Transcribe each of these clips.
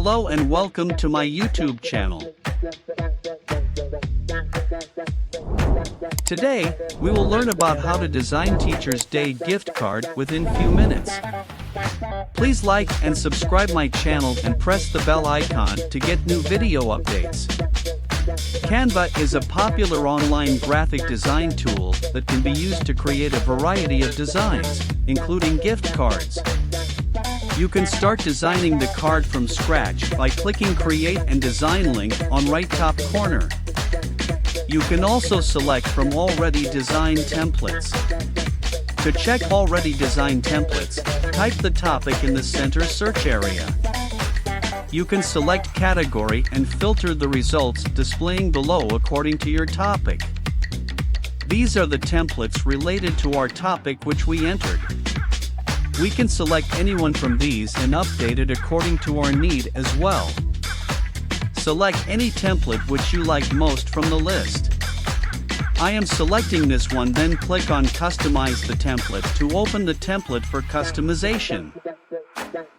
Hello and welcome to my YouTube channel. Today, we will learn about how to design Teachers' Day gift card within few minutes. Please like and subscribe my channel and press the bell icon to get new video updates. Canva is a popular online graphic design tool that can be used to create a variety of designs, including gift cards. You can start designing the card from scratch by clicking Create and Design link on right top corner. You can also select from already designed templates. To check already designed templates, type the topic in the center search area. You can select category and filter the results displaying below according to your topic. These are the templates related to our topic which we entered. We can select anyone from these and update it according to our need as well. Select any template which you like most from the list. I am selecting this one, then click on Customize the template to open the template for customization.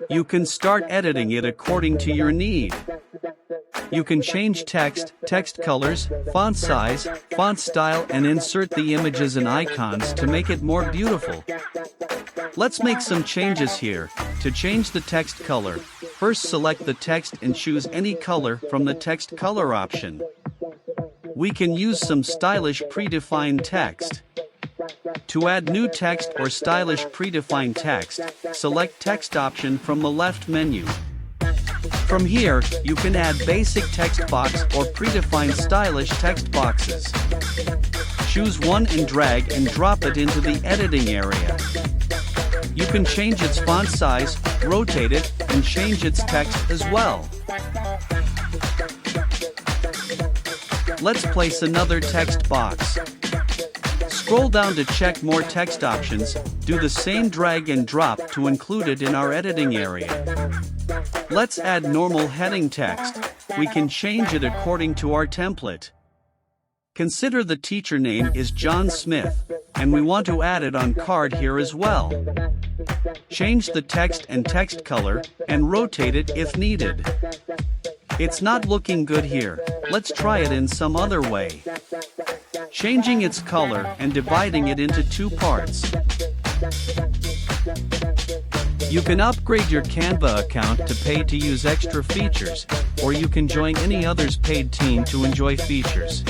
You can start editing it according to your need. You can change text, text colors, font size, font style, and insert the images and icons to make it more beautiful. Let's make some changes here. To change the text color, first select the text and choose any color from the text color option. We can use some stylish predefined text. To add new text or stylish predefined text, select Text option from the left menu. From here, you can add basic text box or predefined stylish text boxes. Choose one and drag and drop it into the editing area. You can change its font size, rotate it, and change its text as well. Let's place another text box. Scroll down to check more text options, do the same drag and drop to include it in our editing area. Let's add normal heading text. We can change it according to our template. Consider the teacher name is John Smith, and we want to add it on card here as well. Change the text and text color, and rotate it if needed. It's not looking good here. Let's try it in some other way. Changing its color and dividing it into two parts. You can upgrade your Canva account to pay to use extra features, or you can join any other's paid team to enjoy features.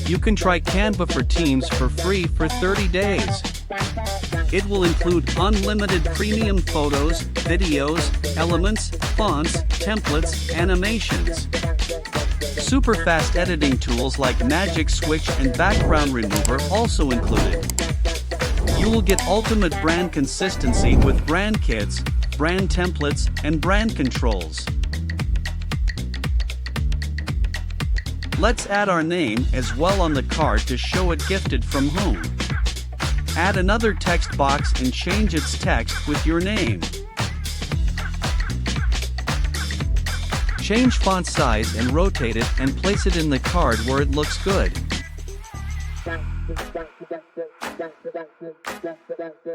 You can try Canva for Teams for free for 30 days. It will include unlimited premium photos, videos, elements, fonts, templates, animations. Super fast editing tools like Magic Switch and Background Remover also included. You will get ultimate brand consistency with brand kits, brand templates, and brand controls. Let's add our name as well on the card to show it gifted from whom. Add another text box and change its text with your name. Change font size and rotate it and place it in the card where it looks good.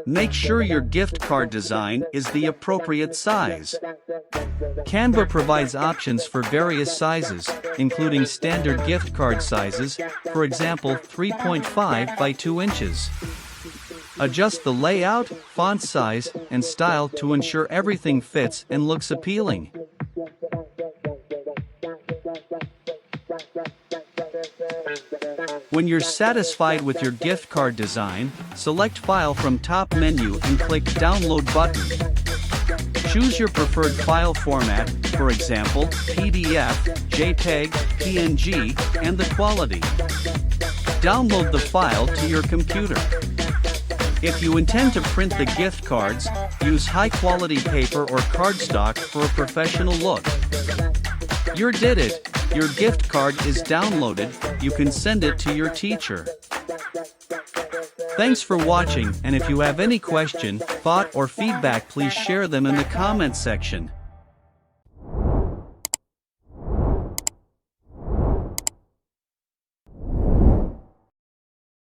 Make sure your gift card design is the appropriate size. Canva provides options for various sizes, including standard gift card sizes, for example 3.5 by 2 inches. Adjust the layout, font size, and style to ensure everything fits and looks appealing. When you're satisfied with your gift card design, select File from top menu and click Download button. Choose your preferred file format, for example, PDF, JPEG, PNG, and the quality. Download the file to your computer. If you intend to print the gift cards, use high-quality paper or cardstock for a professional look. You did it! Your gift card is downloaded. You can send it to your teacher. Thanks for watching, and if you have any question, thought, or feedback, please share them in the comment section.